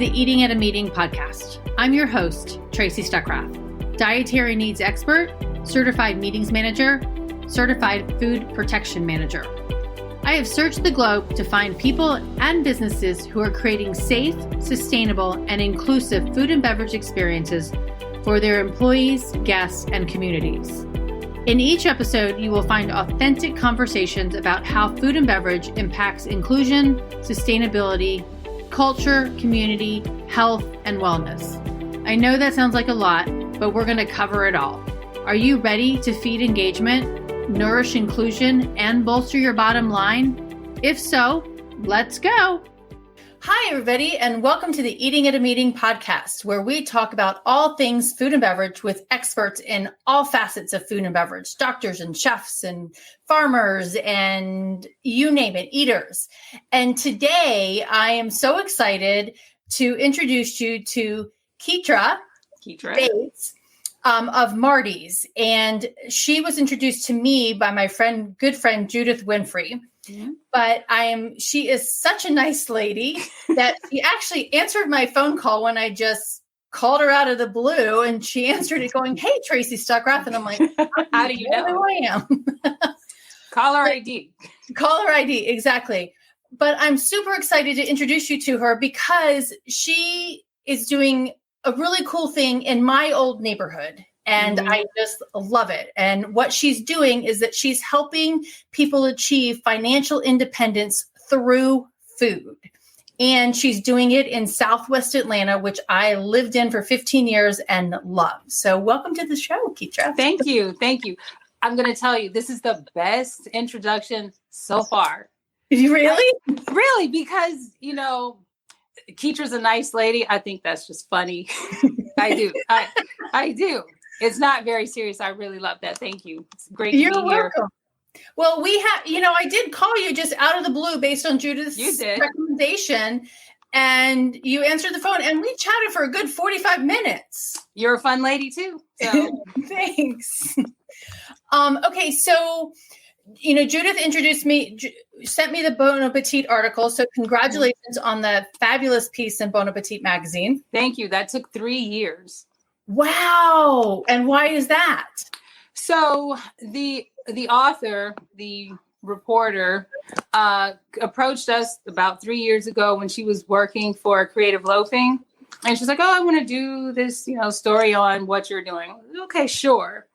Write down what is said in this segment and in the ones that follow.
the Eating at a Meeting podcast. I'm your host, Tracy Stuckrath, dietary needs expert, certified meetings manager, certified food protection manager. I have searched the globe to find people and businesses who are creating safe, sustainable, and inclusive food and beverage experiences for their employees, guests, and communities. In each episode, you will find authentic conversations about how food and beverage impacts inclusion, sustainability, culture, community, health, and wellness. I know that sounds like a lot, but we're going to cover it all. Are you ready to feed engagement, nourish inclusion, and bolster your bottom line? If so, let's go. Hi, everybody, and welcome to the Eating at a Meeting podcast, where we talk about all things food and beverage with experts in all facets of food and beverage, doctors and chefs and farmers and you name it, eaters. And today I am so excited to introduce you to Keitra Bates of Marddy's. And she was introduced to me by my good friend, Judith Winfrey. Mm-hmm. But she is such a nice lady that she actually answered my phone call when I just called her out of the blue, and she answered it going, "Hey, Tracy Stuckrath." And I'm like, how do you know who I am? Caller ID. Caller ID, exactly. But I'm super excited to introduce you to her because she is doing a really cool thing in my old neighborhood. And I just love it. And what she's doing is that she's helping people achieve financial independence through food. And she's doing it in Southwest Atlanta, which I lived in for 15 years and love. So welcome to the show, Keitra. Thank you. Thank you. I'm going to tell you, this is the best introduction so far. Really? Really, because, Keitra's a nice lady. I think that's just funny. I do. I do. It's not very serious. I really love that. Thank you. It's great to be welcome. Here. Well, we have, I did call you just out of the blue based on Judith's recommendation, and you answered the phone, and we chatted for a good 45 minutes. You're a fun lady too. So. Thanks. Okay. So, Judith introduced me, sent me the Bon Appetit article. So congratulations on the fabulous piece in Bon Appetit magazine. Thank you. That took 3 years. Wow. And why is that? So the author, the reporter, approached us about 3 years ago when she was working for Creative Loafing. And she's like, "Oh, I want to do this, story on what you're doing." Okay, sure.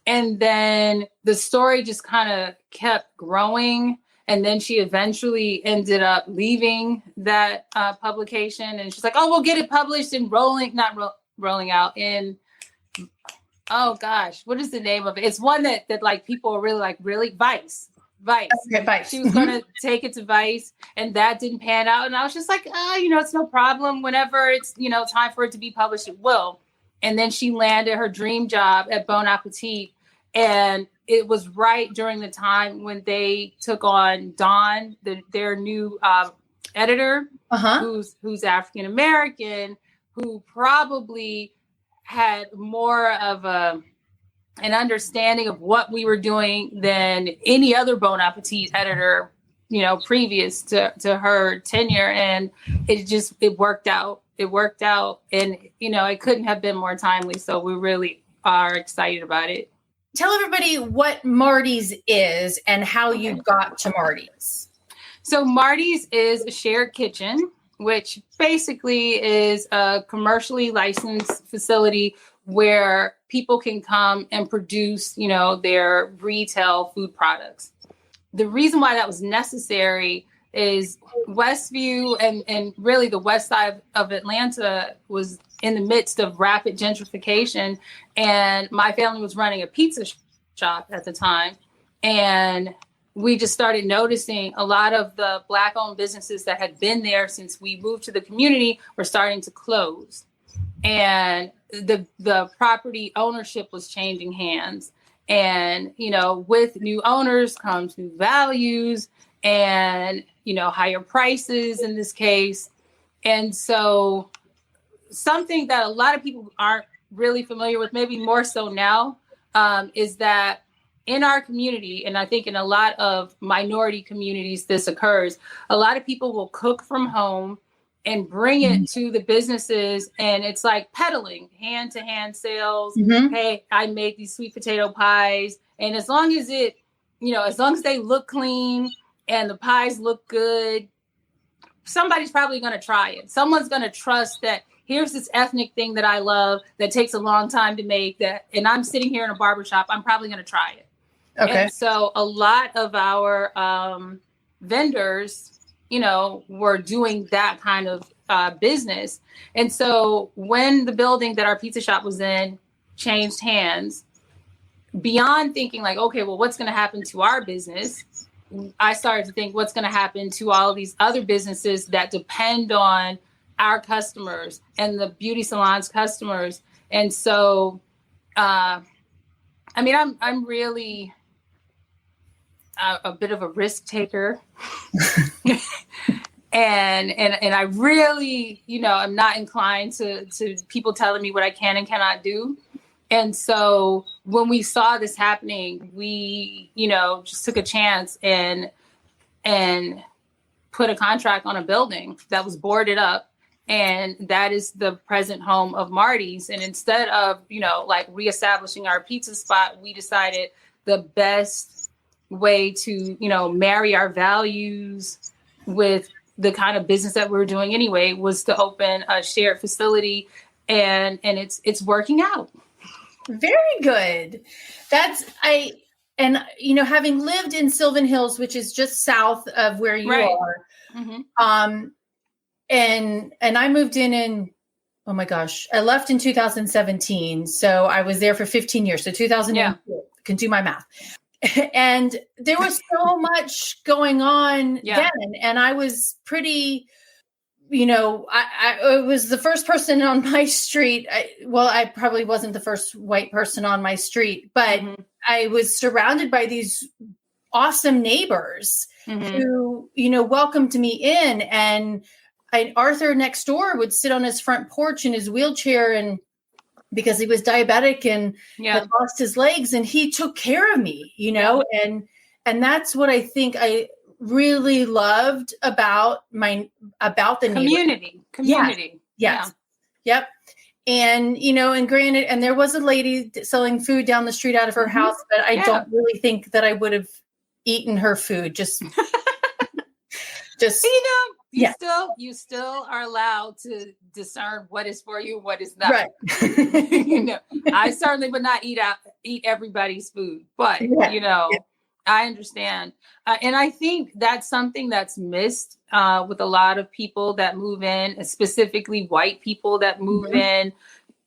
And then the story just kind of kept growing. And then she eventually ended up leaving that publication. And she's like, "Oh, we'll get it published and rolling out in, oh gosh, what is the name of it? It's one that like people are really Vice. Okay, Vice. She was going to take it to Vice, and that didn't pan out. And I was just like, it's no problem. Whenever it's, time for it to be published, it will. And then she landed her dream job at Bon Appetit. And it was right during the time when they took on Dawn, their new editor, who's African-American, who probably had more of an understanding of what we were doing than any other Bon Appetit editor, previous to her tenure. And it worked out. It worked out. And, it couldn't have been more timely. So we really are excited about it. Tell everybody what Marddy's is and how you got to Marddy's. So Marddy's is a shared kitchen, which basically is a commercially licensed facility where people can come and produce, their retail food products. The reason why that was necessary is Westview and really the west side of Atlanta was in the midst of rapid gentrification. And my family was running a pizza shop at the time. And we just started noticing a lot of the Black-owned businesses that had been there since we moved to the community were starting to close. And the property ownership was changing hands. And, with new owners comes new values and, higher prices in this case. And so something that a lot of people aren't really familiar with, maybe more so now, is that in our community, and I think in a lot of minority communities, this occurs. A lot of people will cook from home and bring it to the businesses. And it's like peddling, hand to hand sales. Hey, I made these sweet potato pies. And as long as it, as long as they look clean and the pies look good, somebody's probably going to try it. Someone's going to trust that here's this ethnic thing that I love that takes a long time to make, and I'm sitting here in a barbershop, I'm probably going to try it. Okay. And so a lot of our vendors, were doing that kind of business. And so when the building that our pizza shop was in changed hands, beyond thinking like, okay, well, what's going to happen to our business? I started to think what's going to happen to all of these other businesses that depend on our customers and the beauty salon's customers. And so, I'm really a bit of a risk taker. and I really, I'm not inclined to people telling me what I can and cannot do. And so when we saw this happening, we, just took a chance and put a contract on a building that was boarded up. And that is the present home of Marddy's. And instead of, reestablishing our pizza spot, we decided the best way to, marry our values with the kind of business that we were doing anyway was to open a shared facility. And it's working out. Very good. Having lived in Sylvan Hills, which is just south of where you are, and I moved in, oh my gosh, I left in 2017. So I was there for 15 years. So 2008, can do my math. And there was so much going on then. And I was pretty, I was the first person on my street. I probably wasn't the first white person on my street, but I was surrounded by these awesome neighbors who, welcomed me in. And Arthur next door would sit on his front porch in his wheelchair, and because he was diabetic and had lost his legs, and he took care of me, and that's what I think I really loved about the community. Yes. Yep. And, and granted, and there was a lady selling food down the street out of her house, but I don't really think that I would have eaten her food. You still are allowed to discern what is for you, what is not. Right. I certainly would not eat everybody's food, but I understand. And I think that's something that's missed with a lot of people that move in, specifically white people that move in.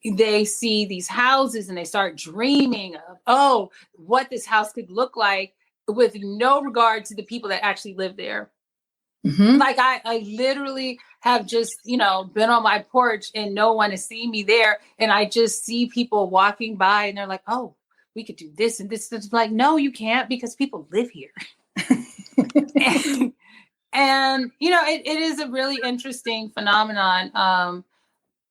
They see these houses and they start dreaming of, what this house could look like, with no regard to the people that actually live there. Like I literally have just, been on my porch and no one has seen me there. And I just see people walking by and they're like, oh, we could do this and this. It's like, no, you can't, because people live here. and it is a really interesting phenomenon.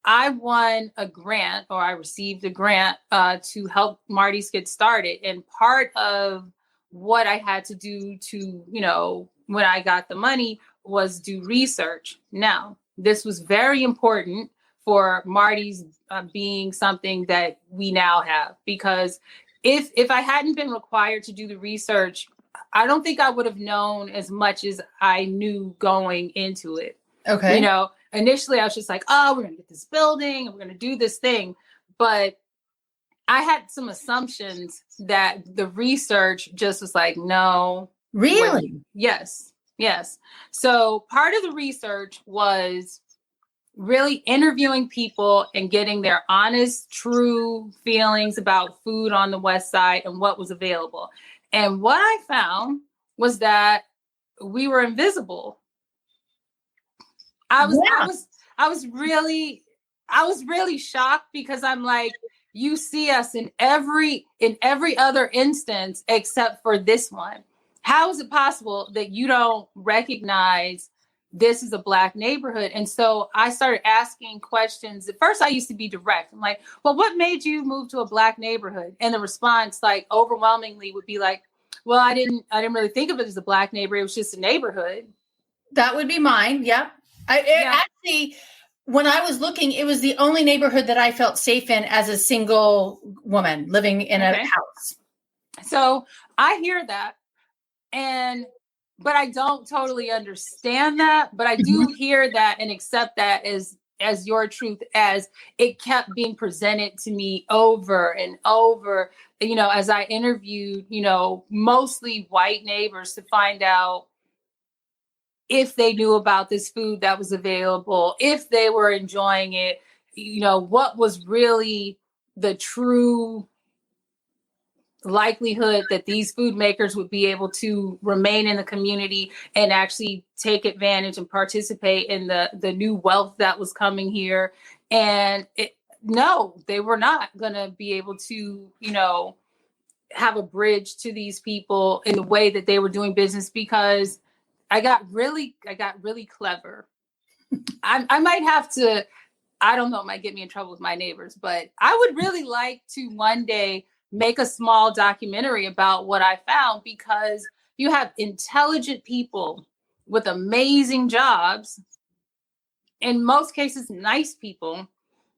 I won a grant, or I received a grant to help Marddy's get started. And part of what I had to do to, when I got the money, was do research. Now, this was very important for Marddy's being something that we now have, because if I hadn't been required to do the research, I don't think I would have known as much as I knew going into it. Okay. Initially I was just like, we're going to get this building and we're going to do this thing. But I had some assumptions that the research just was like, no. Really? Yes. So part of the research was really interviewing people and getting their honest, true feelings about food on the West Side and what was available. And what I found was that we were invisible. I was really shocked, because I'm like, you see us in every other instance except for this one. How is it possible that you don't recognize this is a Black neighborhood? And so I started asking questions. At first, I used to be direct. I'm like, well, what made you move to a Black neighborhood? And the response, like, overwhelmingly would be like, well, I didn't really think of it as a Black neighborhood. It was just a neighborhood. That would be mine. Yep. Actually, when I was looking, it was the only neighborhood that I felt safe in as a single woman living in a house. So I hear that, but I don't totally understand that. But I do hear that and accept that as your truth, as it kept being presented to me over and over, as I interviewed, mostly white neighbors to find out if they knew about this food that was available, if they were enjoying it, what was really the true likelihood that these food makers would be able to remain in the community and actually take advantage and participate in the new wealth that was coming here. And no, they were not going to be able to, have a bridge to these people in the way that they were doing business, because I got really clever. I might have to, I don't know, it might get me in trouble with my neighbors, but I would really like to one day make a small documentary about what I found, because you have intelligent people with amazing jobs, in most cases, nice people.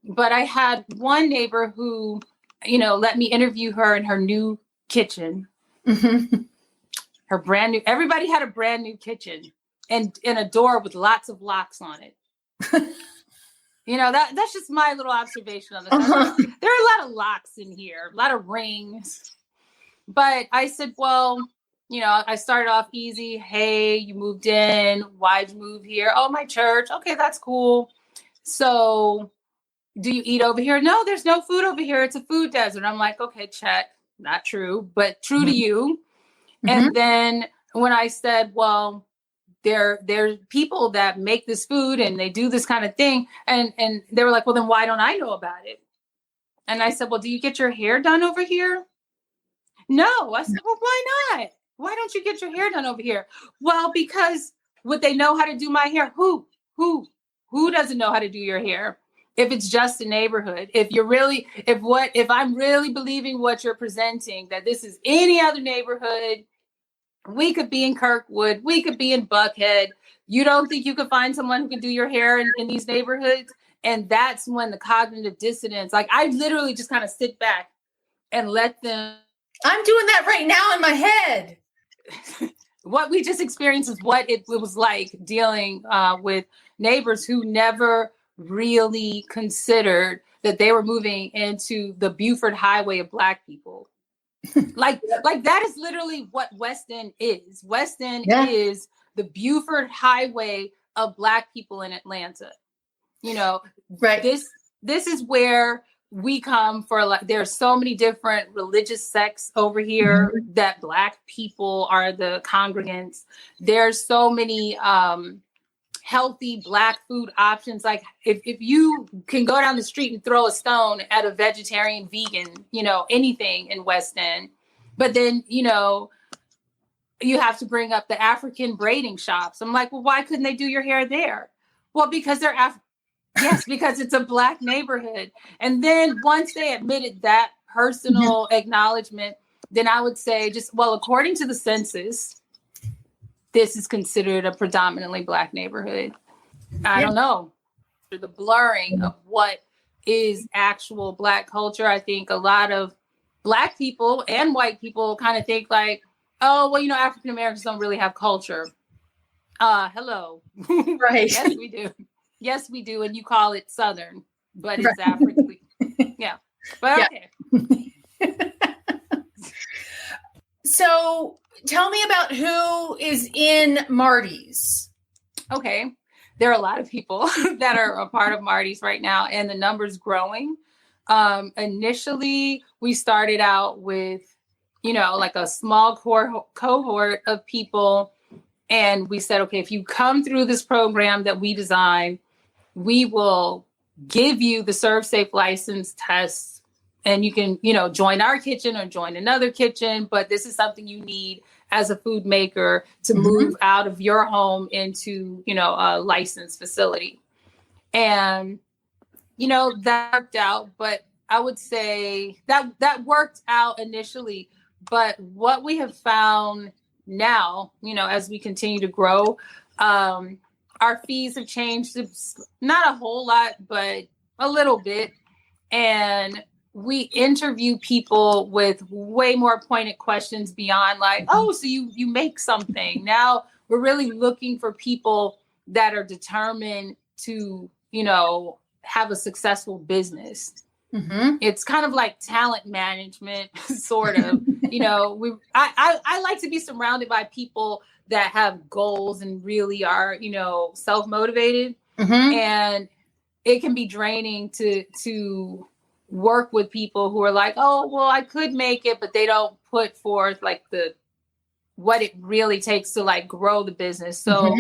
But I had one neighbor who, let me interview her in her new kitchen. Her brand new, everybody had a brand new kitchen and a door with lots of locks on it. That's just my little observation on this. There are a lot of locks in here, a lot of rings. But I said, well, I started off easy. Hey, you moved in. Why'd you move here? Oh, my church. Okay, that's cool. So do you eat over here? No, there's no food over here. It's a food desert. I'm like, okay, check. Not true, but true to you. And then when I said, well, there are people that make this food and they do this kind of thing. And they were like, well, then why don't I know about it? And I said, well, do you get your hair done over here? No. I said, well, why not? Why don't you get your hair done over here? Well, because would they know how to do my hair? Who doesn't know how to do your hair? If it's just a neighborhood, if I'm really believing what you're presenting, that this is any other neighborhood, we could be in Kirkwood, we could be in Buckhead. You don't think you could find someone who can do your hair in these neighborhoods? And that's when the cognitive dissonance, like I literally just kind of sit back and let them. I'm doing that right now in my head. What we just experienced is what it was like dealing with neighbors who never really considered that they were moving into the Buford Highway of Black people. like that is literally what West End is. West End is the Buford Highway of Black people in Atlanta. Right. This is where we come for. Like, there are so many different religious sects over here that Black people are the congregants. There's so many healthy Black food options. Like if you can go down the street and throw a stone at a vegetarian, vegan, anything in West End, but then, you have to bring up the African braiding shops. I'm like, well, why couldn't they do your hair there? Well, because they're yes, because it's a Black neighborhood. And then once they admitted that personal acknowledgement, then I would say according to the census, this is considered a predominantly Black neighborhood. I don't know. The blurring of what is actual Black culture. I think a lot of Black people and white people kind of think like, oh, well, African Americans don't really have culture. Hello. Right. Yes, we do. Yes, we do. And you call it Southern, but it's African. Yeah. But okay. So tell me about who is in Marddy's. Okay. There are a lot of people that are a part of Marddy's right now, and the number's growing. Initially, we started out with, like a small cohort of people. And we said, okay, if you come through this program that we designed, we will give you the Serve Safe license test, and you can, join our kitchen or join another kitchen. But this is something you need as a food maker to move out of your home into, a licensed facility. And, that worked out. But I would say that worked out initially. But what we have found now, as we continue to grow, our fees have changed, not a whole lot, but a little bit. And we interview people with way more pointed questions beyond like, oh, so you make something. Now we're really looking for people that are determined to, have a successful business. Mm-hmm. It's kind of like talent management, sort of. I like to be surrounded by people that have goals and really are, self-motivated. Mm-hmm. And it can be draining to work with people who are like, oh, well, I could make it, but they don't put forth like what it really takes to like grow the business. So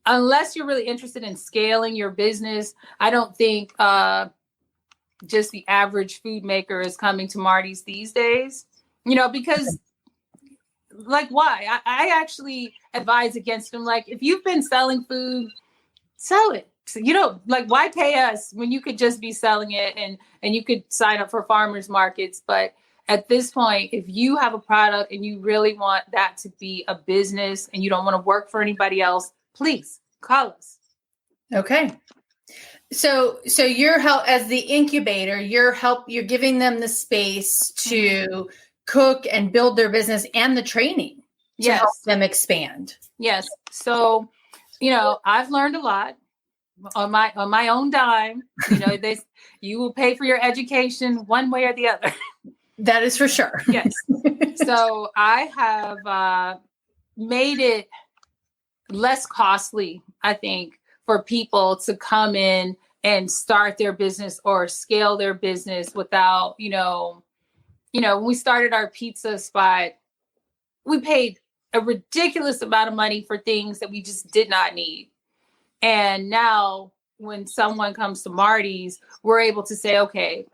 unless you're really interested in scaling your business, I don't think just the average food maker is coming to Marddy's these days, because like, why? I actually advise against them. Like, if you've been selling food, sell it. So, why pay us when you could just be selling it and you could sign up for farmers markets. But at this point, if you have a product and you really want that to be a business and you don't want to work for anybody else, please call us. Okay. So you're help as the incubator, you're giving them the space to cook and build their business and the training to help them expand. Yes. So, I've learned a lot on my own dime. You will pay for your education one way or the other. That is for sure. Yes. So I have made it less costly, I think, for people to come in and start their business or scale their business without, when we started our pizza spot, we paid a ridiculous amount of money for things that we just did not need. And now when someone comes to Marddy's, we're able to say, okay,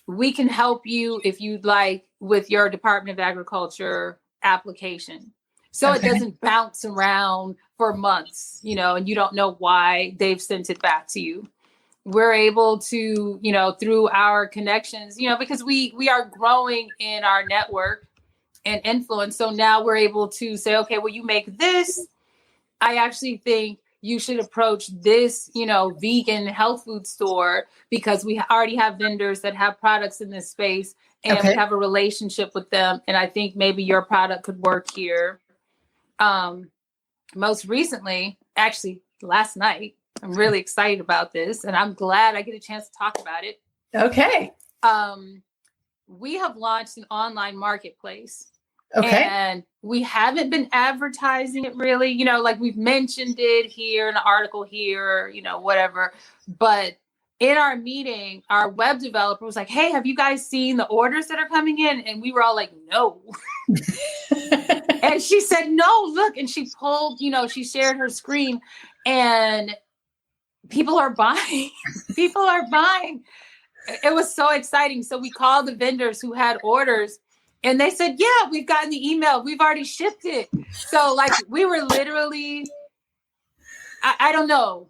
we can help you if you'd like with your Department of Agriculture application. So It doesn't bounce around for months, and you don't know why they've sent it back to you. We're able to, through our connections, because we are growing in our network and influence. So now we're able to say, okay, well, you make this. I actually think you should approach this, vegan health food store because we already have vendors that have products in this space and we have a relationship with them. And I think maybe your product could work here. Most recently, actually last night, I'm really excited about this and I'm glad I get a chance to talk about it. Okay. We have launched an online marketplace. Okay. And we haven't been advertising it really, like we've mentioned it here in an article here, whatever. But in our meeting, our web developer was like, hey, have you guys seen the orders that are coming in? And we were all like, no. And she said, no, look. And she pulled, she shared her screen and people are buying. People are buying. It was so exciting. So we called the vendors who had orders. And they said, yeah, we've gotten the email. We've already shipped it. So we were literally, I don't know.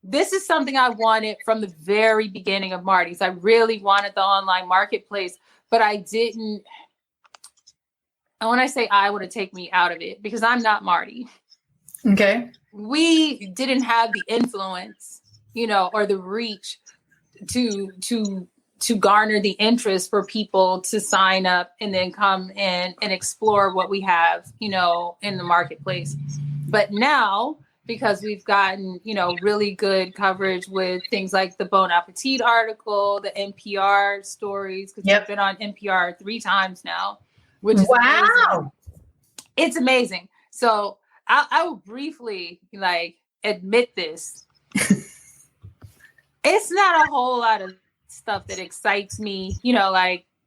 This is something I wanted from the very beginning of Marddy's. I really wanted the online marketplace, but I didn't. And when I say I would have taken me out of it because I'm not Marddy. Okay. We didn't have the influence, or the reach to garner the interest for people to sign up and then come in and explore what we have, in the marketplace. But now, because we've gotten, really good coverage with things like the Bon Appetit article, the NPR stories, because we've been on NPR 3 times now, which is amazing. It's amazing. So I will briefly admit this. It's not a whole lot of stuff that excites me,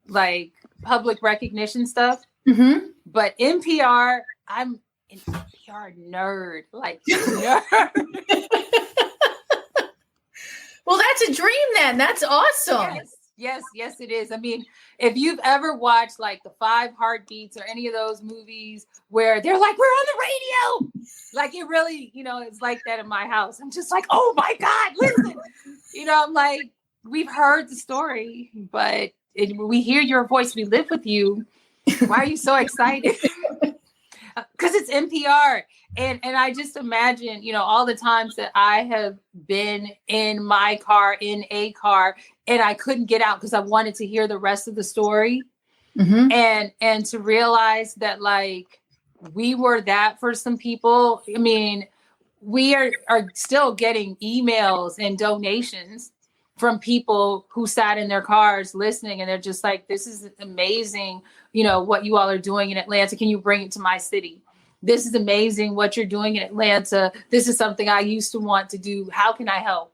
like public recognition stuff. Mm-hmm. But NPR, I'm an NPR nerd, nerd. Well, that's a dream then. That's awesome. Yes, it is. I mean, if you've ever watched the 5 Heartbeats or any of those movies where they're like, we're on the radio, it really, it's like that in my house. I'm just like, oh my God, listen, I'm like, we've heard the story, but we hear your voice. We live with you. Why are you so excited? because it's NPR. And I just imagine, all the times that I have been in my car, in a car, and I couldn't get out because I wanted to hear the rest of the story. Mm-hmm. And to realize that, like, we were that for some people. I mean, we are still getting emails and donations from people who sat in their cars listening, and they're just like, this is amazing, what you all are doing in Atlanta. Can you bring it to my city? This is amazing what you're doing in Atlanta. This is something I used to want to do. How can I help?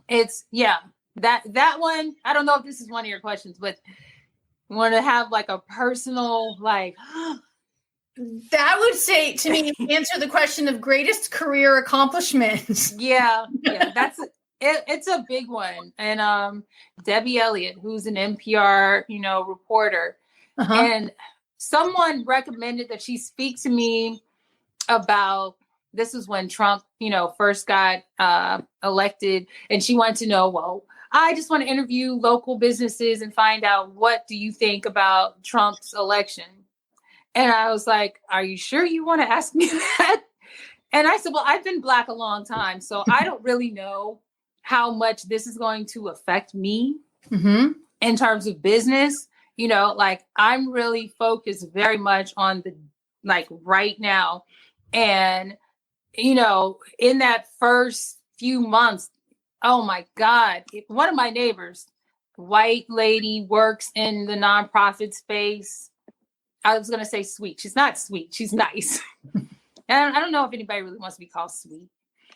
It's, that one, I don't know if this is one of your questions, but want to have like a personal, like, that would say to me, answer the question of greatest career accomplishments. Yeah, that's it's a big one. And Debbie Elliott, who's an NPR, reporter, and someone recommended that she speak to me about, this is when Trump, first got elected, and she wanted to know, well, I just want to interview local businesses and find out, what do you think about Trump's election? And I was like, are you sure you want to ask me that? And I said, well, I've been Black a long time, so I don't really know how much this is going to affect me in terms of business. Like, I'm really focused very much on the, like, right now. And, in that first few months, oh my God, one of my neighbors, white lady, works in the nonprofit space. I was going to say sweet. She's not sweet. She's nice. And I don't know if anybody really wants to be called sweet.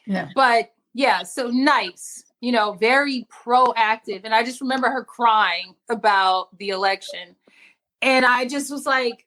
Yeah. But yeah, so nice, very proactive. And I just remember her crying about the election. And I just was like,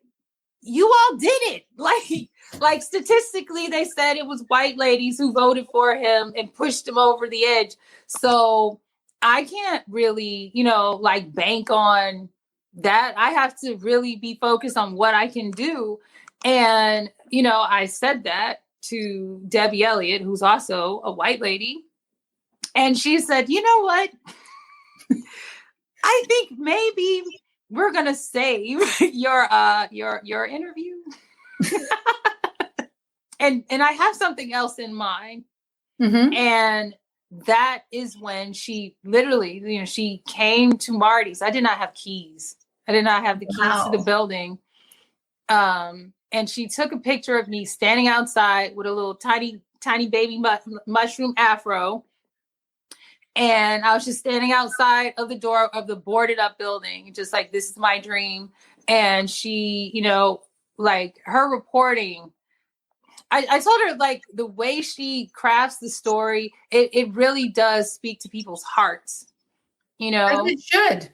you all did it. Like statistically, they said it was white ladies who voted for him and pushed him over the edge. So I can't really, like, bank on that. I have to really be focused on what I can do. And, I said that to Debbie Elliott, who's also a white lady. And she said, you know what? I think maybe we're going to save your interview. and I have something else in mind. And that is when she literally, she came to Marddy's. I did not have keys. I did not have the keys to the building. And she took a picture of me standing outside with a little tiny baby mushroom afro. And I was just standing outside of the door of the boarded up building, just like, this is my dream. And she, like, her reporting, I told her, like, the way she crafts the story, it really does speak to people's hearts, As it should.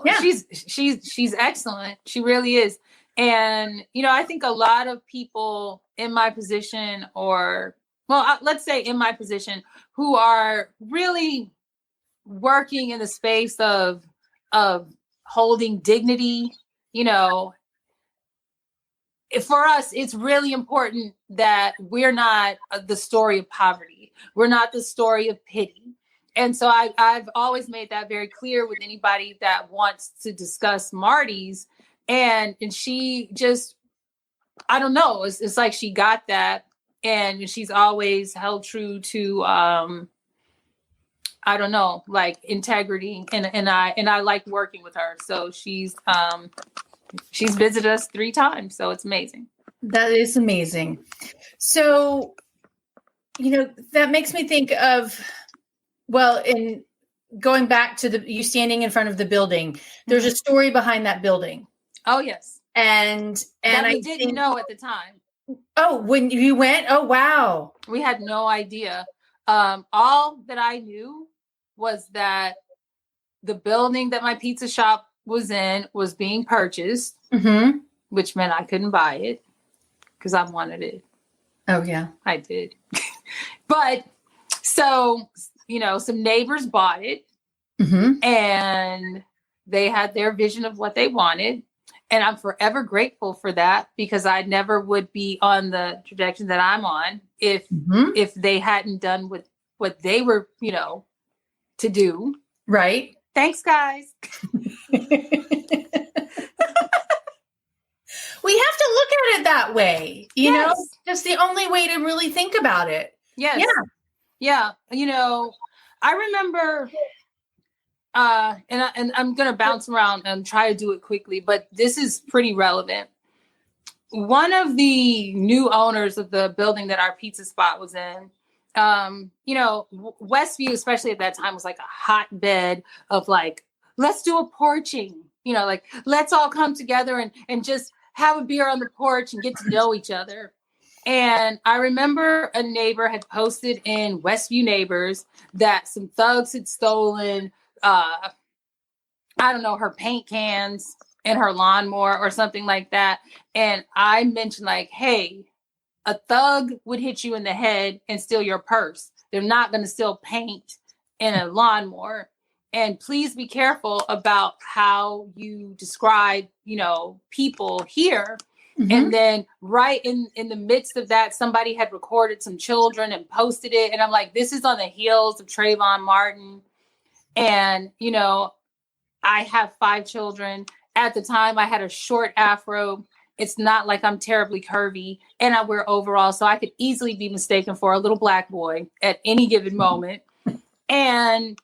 Yeah. She's excellent. She really is. And, I think a lot of people in my position, or, well, let's say in my position, who are really working in the space of holding dignity, for us, it's really important that we're not the story of poverty. We're not the story of pity. And so I've always made that very clear with anybody that wants to discuss Marddy's. And she just, I don't know, it's like she got that. And she's always held true to, I don't know, like, integrity. And I like working with her. So she's visited us 3 times. So it's amazing. That is amazing. So, that makes me think of, well, in going back to you standing in front of the building, there's a story behind that building. Oh, yes. And I didn't know at the time. Oh, when you went? Oh, wow. We had no idea. All that I knew was that the building that my pizza shop was in was being purchased, which meant I couldn't buy it because I wanted it. Oh, yeah. I did. But so, some neighbors bought it and they had their vision of what they wanted. And I'm forever grateful for that, because I never would be on the trajectory that I'm on if they hadn't done what they were, to do. Right. Thanks, guys. We have to look at it that way. You know, Yes. that's the only way to really think about it. Yes. Yeah. You know, I remember, and I'm going to bounce around and try to do it quickly, but this is pretty relevant. One of the new owners of the building that our pizza spot was in, you know, Westview, especially at that time, was like a hotbed of like, let's do a porching, you know, like let's all come together and just have a beer on the porch and get to know each other. And I remember a neighbor had posted in Westview Neighbors that some thugs had stolen, I don't know, her paint cans and her lawnmower or something like that. And I mentioned like, hey, a thug would hit you in the head and steal your purse. They're not going to steal paint and a lawnmower. And please be careful about how you describe, you know, people here. Mm-hmm. And then right in the midst of that, somebody had recorded some children and posted it. And I'm like, this is on the heels of Trayvon Martin. And, you know, I have 5 children. At the time, I had a short afro. It's not like I'm terribly curvy, and I wear overalls, so I could easily be mistaken for a little black boy at any given moment. And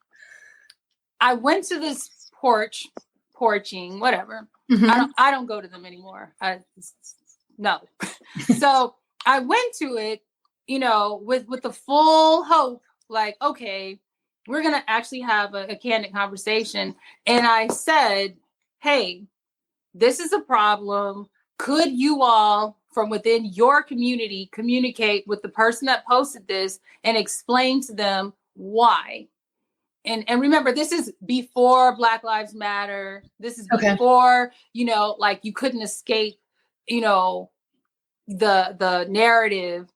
I went to this porching, whatever. Mm-hmm. I don't go to them anymore. No. So I went to it, you know, with the full hope, like, okay, we're going to actually have a candid conversation. And I said, hey, this is a problem. Could you all from within your community communicate with the person that posted this and explain to them why? And remember, this is before Black Lives Matter. This is before, you know, like you couldn't escape, you know, the narrative,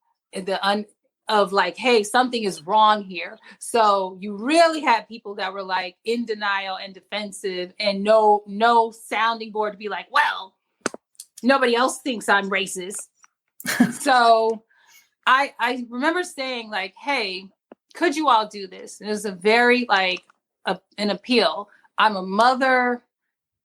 of like, hey, something is wrong here. So you really had people that were like in denial and defensive and no sounding board to be like, well, nobody else thinks I'm racist. So I remember saying like, hey, could you all do this? And it was a very like an appeal. I'm a mother.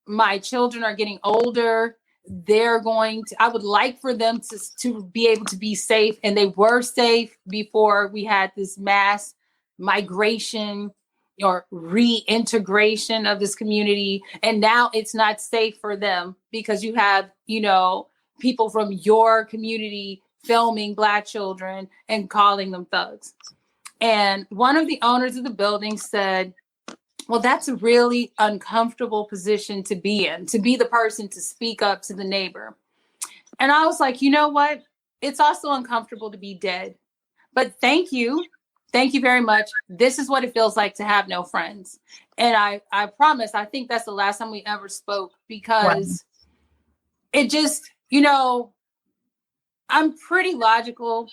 My children are getting older. I would like for them to be able to be safe. And they were safe before we had this mass migration or reintegration of this community. And now it's not safe for them because you have, you know, people from your community filming Black children and calling them thugs. And one of the owners of the building said, well, that's a really uncomfortable position to be in, to be the person to speak up to the neighbor. And I was like, you know what? It's also uncomfortable to be dead. But thank you. Thank you very much. This is what it feels like to have no friends. And I promise, I think that's the last time we ever spoke because it just, you know, I'm pretty logical,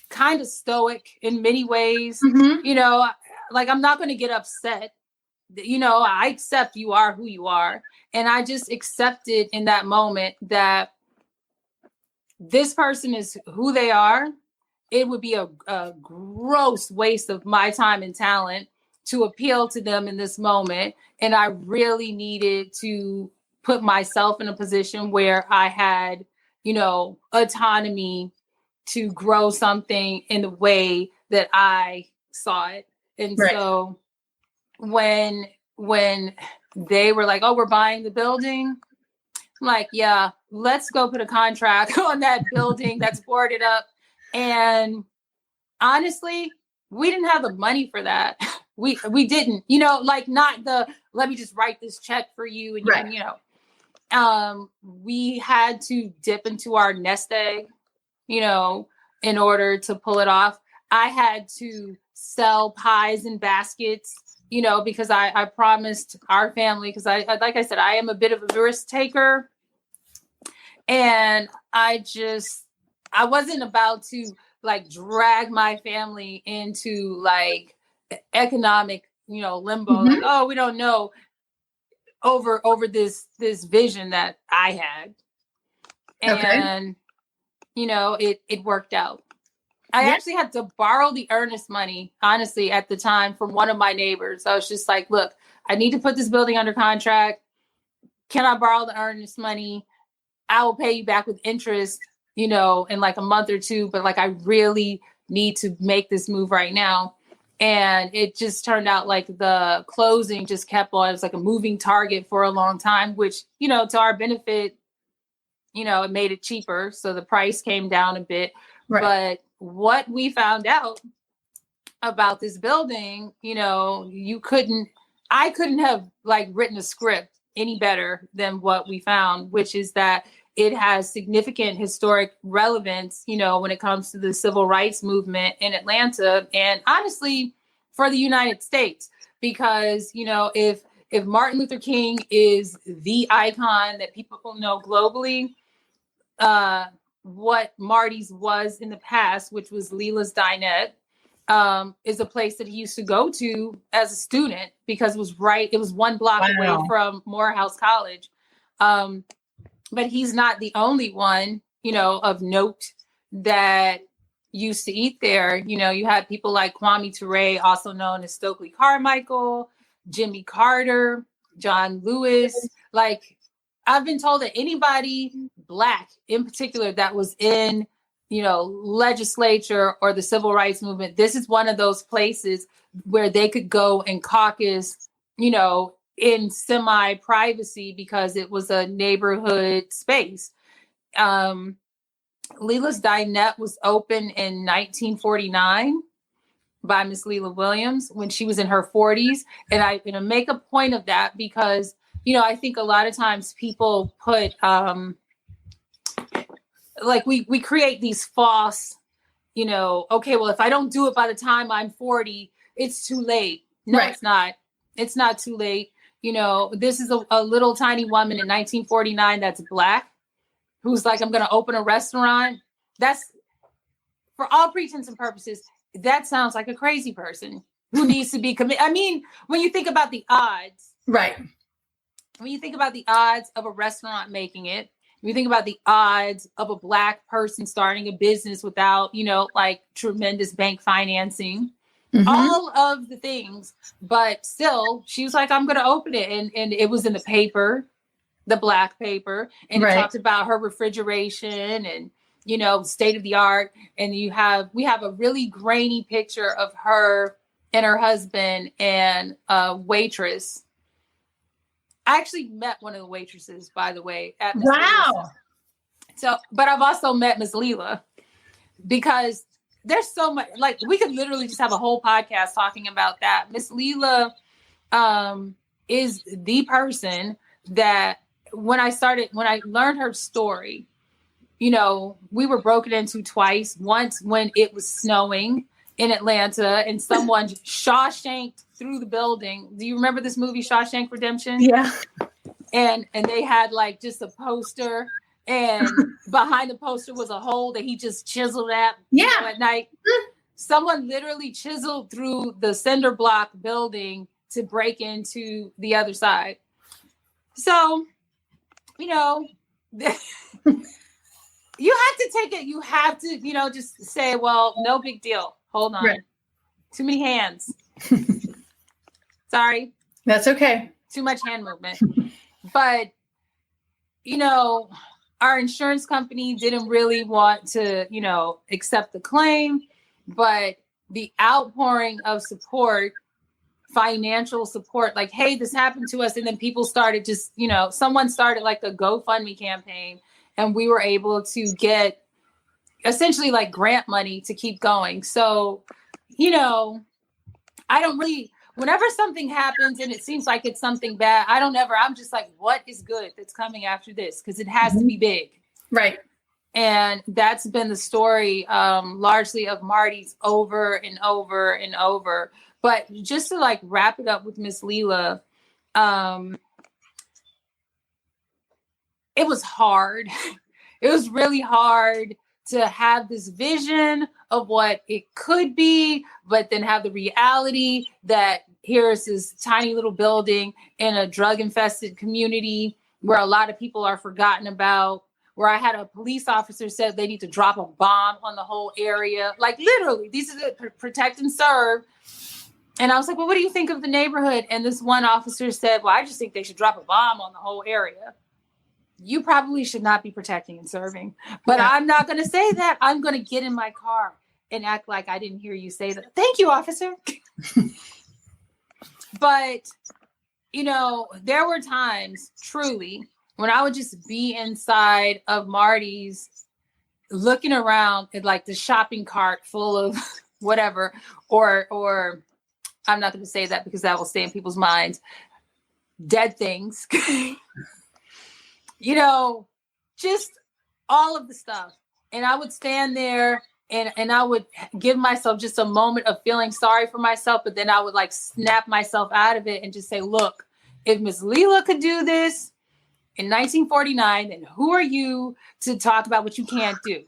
kind of stoic in many ways. Mm-hmm. You know, like I'm not going to get upset. You know, I accept you are who you are. And I just accepted in that moment that this person is who they are. It would be a gross waste of my time and talent to appeal to them in this moment. And I really needed to put myself in a position where I had, you know, autonomy to grow something in the way that I saw it. And so when they were like, oh, we're buying the building, I'm like, yeah, let's go put a contract on that building that's boarded up. And honestly, we didn't have the money for that. We didn't, you know, like not let me just write this check for you. And, you know, we had to dip into our nest egg, you know, in order to pull it off. I had to sell pies in baskets, you know, because I promised our family, because I like I said, I am a bit of a risk taker. And I wasn't about to like drag my family into like economic, you know, limbo. Mm-hmm. Like, oh, we don't know over this vision that I had. And, you know, it worked out. I actually had to borrow the earnest money, honestly, at the time from one of my neighbors. I was just like, look, I need to put this building under contract. Can I borrow the earnest money? I will pay you back with interest, in like a month or two, but like I really need to make this move right now. And it just turned out like the closing just kept on. It was like a moving target for a long time, which, to our benefit, it made it cheaper. So the price came down a bit. Right. But what we found out about this building, I couldn't have like written a script any better than what we found, which is that it has significant historic relevance, when it comes to the civil rights movement in Atlanta and honestly for the United States, because, if Martin Luther King is the icon that people know globally, what Marddy's was in the past, which was Leela's Dinette, is a place that he used to go to as a student because it was 1 block away from Morehouse College. But he's not the only one, of note that used to eat there. You had people like Kwame Ture, also known as Stokely Carmichael, Jimmy Carter, John Lewis. Like, I've been told that anybody Black in particular that was in, legislature or the civil rights movement, this is one of those places where they could go and caucus, in semi-privacy because it was a neighborhood space. Leela's Dinette was opened in 1949 by Miss Leela Williams when she was in her 40s. And I'm going to make a point of that because, I think a lot of times people put, like we create these false, okay, well, if I don't do it by the time I'm 40, it's too late. No, right. It's not. It's not too late. This is a little tiny woman in 1949 that's Black, who's like, I'm going to open a restaurant. That's, for all intents and purposes, that sounds like a crazy person who needs to be committed. I mean, when you think about the odds. Right. When you think about the odds of a restaurant making it, when you think about the odds of a Black person starting a business without, like tremendous bank financing, all of the things, but still she was like, I'm going to open it. And it was in the paper, the Black paper. And it talked about her refrigeration and, state of the art. And we have a really grainy picture of her and her husband and a waitress. I actually met one of the waitresses, by the way, at Miss Leela's. So, but I've also met Miss Leela because there's so much, like we could literally just have a whole podcast talking about that. Miss Leela is the person that when I learned her story, we were broken into twice. Once when it was snowing in Atlanta and someone Shawshanked through the building. Do you remember this movie, Shawshank Redemption? Yeah. And they had like just a poster. And behind the poster was a hole that he just chiseled at at night. Someone literally chiseled through the cinder block building to break into the other side. So, you have to take it. You have to, just say, well, no big deal. Hold on. Right. Too many hands. Sorry. That's okay. Too much hand movement. But, our insurance company didn't really want to, accept the claim, but the outpouring of support, financial support, like, hey, this happened to us. And then people started just, someone started like a GoFundMe campaign and we were able to get essentially like grant money to keep going. So, I don't really, whenever something happens and it seems like it's something bad, I'm just like, what is good that's coming after this? Because it has to be big. Right. And that's been the story largely of Marddy's over and over and over. But just to like wrap it up with Miss Leela, it was hard. It was really hard to have this vision of what it could be, but then have the reality that here's this tiny little building in a drug-infested community where a lot of people are forgotten about, where I had a police officer said they need to drop a bomb on the whole area. Like literally, these are the protect and serve. And I was like, well, what do you think of the neighborhood? And this one officer said, well, I just think they should drop a bomb on the whole area. you probably should not be protecting and serving. But I'm not going to say that. I'm going to get in my car and act like I didn't hear you say that. Thank you, officer. But, there were times, truly, when I would just be inside of Marddy's looking around at like the shopping cart full of whatever, or I'm not going to say that because that will stay in people's minds, dead things, just all of the stuff. And I would stand there and I would give myself just a moment of feeling sorry for myself, but then I would like snap myself out of it and just say, look, if Miss Leela could do this in 1949, then who are you to talk about what you can't do?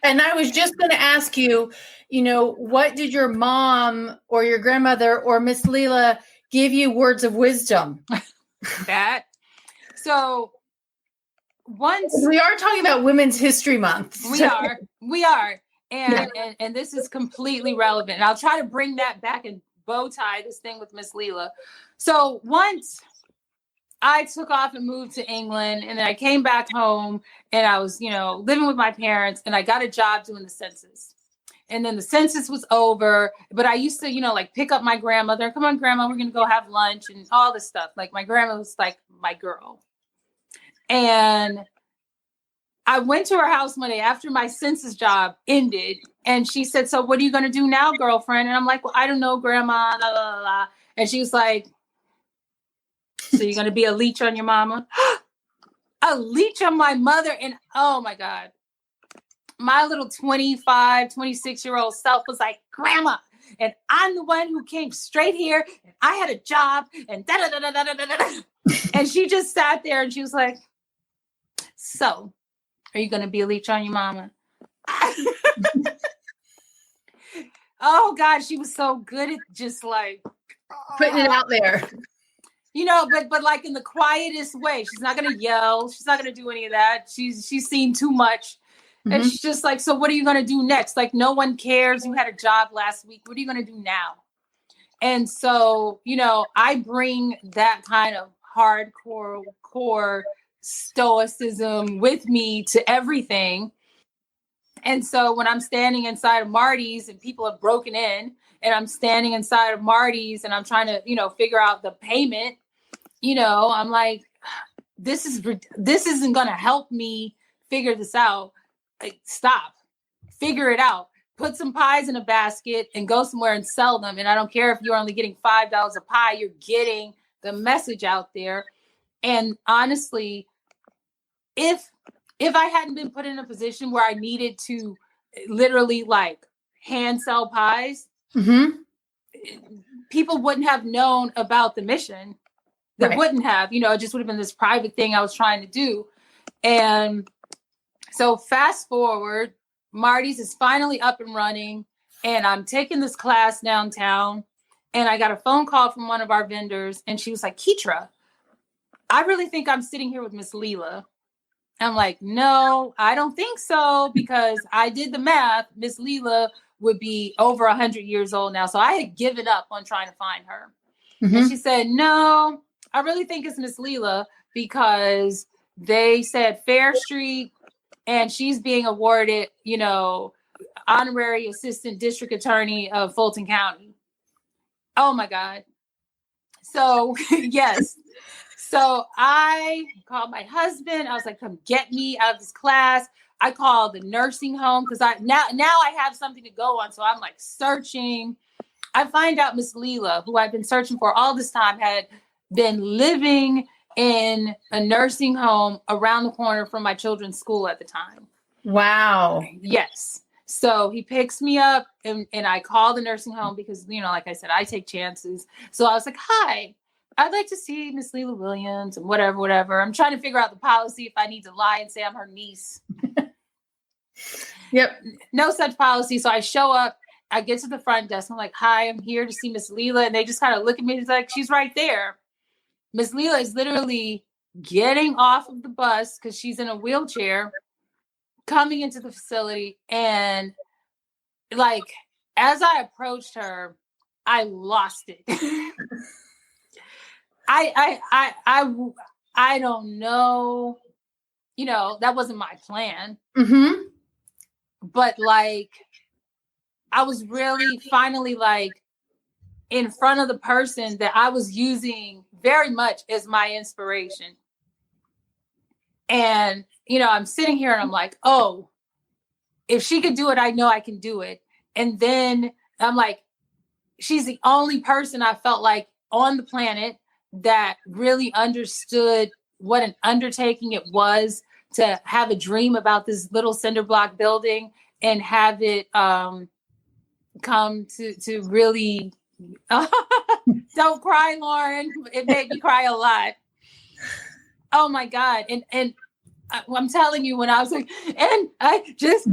And I was just going to ask you, what did your mom or your grandmother or Miss Leela give you words of wisdom? So once we are talking about Women's History Month. We are. And this is completely relevant. And I'll try to bring that back and bow tie this thing with Miss Leela. So once I took off and moved to England, and then I came back home and I was, living with my parents, and I got a job doing the census. And then the census was over, but I used to, pick up my grandmother. Come on, grandma, we're going to go have lunch and all this stuff. Like my grandma was like my girl. And I went to her house one day after my census job ended. And she said, so what are you going to do now, girlfriend? And I'm like, well, I don't know, grandma. La, la, la, la. And she was like, so you're going to be a leech on your mama? A leech on my mother? And oh my God. My little 25, 26-year-old self was like, grandma, and I'm the one who came straight here, and I had a job, and da-da-da-da-da-da-da. And she just sat there and she was like, so, are you going to be a leech on your mama? Oh God, she was so good at just like putting it out there. But like in the quietest way. She's not going to yell. She's not going to do any of that. She's seen too much. And she's just like, so what are you going to do next? Like, no one cares. You had a job last week. What are you going to do now? And so, I bring that kind of hardcore core stoicism with me to everything. And so when I'm standing inside of Marddy's and people have broken in, and I'm standing inside of Marddy's and I'm trying to, figure out the payment, I'm like, this isn't going to help me figure this out. Like, stop, figure it out, put some pies in a basket and go somewhere and sell them. And I don't care if you're only getting $5 a pie, you're getting the message out there. And honestly, if I hadn't been put in a position where I needed to literally like hand sell pies, people wouldn't have known about the mission. They wouldn't have, it just would have been this private thing I was trying to do. And so fast forward, Marddy's is finally up and running, and I'm taking this class downtown, and I got a phone call from one of our vendors, and she was like, Keitra, I really think I'm sitting here with Miss Leela. I'm like, no, I don't think so, because I did the math. Miss Leela would be over 100 years old now. So I had given up on trying to find her. And she said, no, I really think it's Miss Leela, because they said Fair Street, and she's being awarded, honorary assistant district attorney of Fulton County. Oh my God. So yes. So I called my husband. I was like, come get me out of this class. I called the nursing home because now I have something to go on. So I'm like searching. I find out Miss Leela, who I've been searching for all this time, had been living in a nursing home around the corner from my children's school at the time. Wow. Yes. So he picks me up and I call the nursing home because, like I said, I take chances. So I was like, hi, I'd like to see Miss Leela Williams and whatever. I'm trying to figure out the policy if I need to lie and say I'm her niece. Yep. No such policy. So I show up, I get to the front desk. I'm like, hi, I'm here to see Miss Leela. And they just kind of look at me. It's like, she's right there. Miss Leela is literally getting off of the bus because she's in a wheelchair, coming into the facility. And like, as I approached her, I lost it. I don't know, that wasn't my plan. Mm-hmm. But like, I was really finally like in front of the person that I was using very much as my inspiration. And, I'm sitting here and I'm like, oh, if she could do it, I know I can do it. And then I'm like, she's the only person I felt like on the planet that really understood what an undertaking it was to have a dream about this little cinder block building and have it come to really don't cry, Lauren. It made me cry a lot. Oh my God. And I'm telling you, when I was like, and I just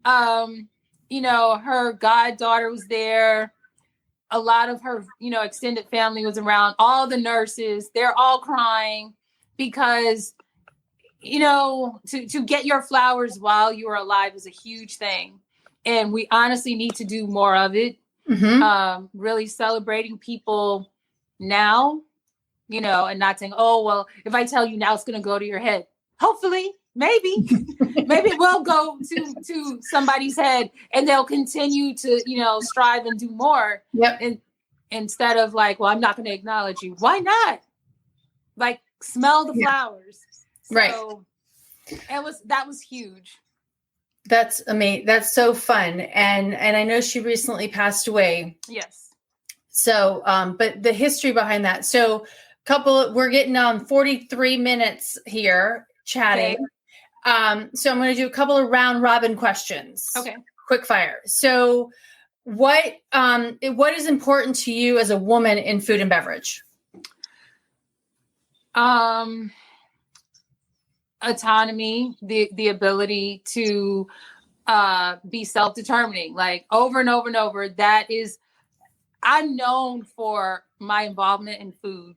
her goddaughter was there. A lot of her, extended family was around. All the nurses, they're all crying because, to get your flowers while you are alive is a huge thing. And we honestly need to do more of it. Mm-hmm. Really celebrating people now, and not saying, oh, well, if I tell you now, it's going to go to your head. Hopefully, maybe it will go to somebody's head and they'll continue to, strive and do more. Yep. And instead of like, well, I'm not going to acknowledge you. Why not? Like, smell the flowers. Right. So that was huge. That's amazing. That's so fun. And I know she recently passed away. Yes. So, but the history behind that. So we're getting on 43 minutes here chatting. Okay. So I'm going to do a couple of round robin questions. Okay. Quick fire. So what is important to you as a woman in food and beverage? Autonomy, the ability to be self-determining, like over and over and over. That is, I'm known for my involvement in food,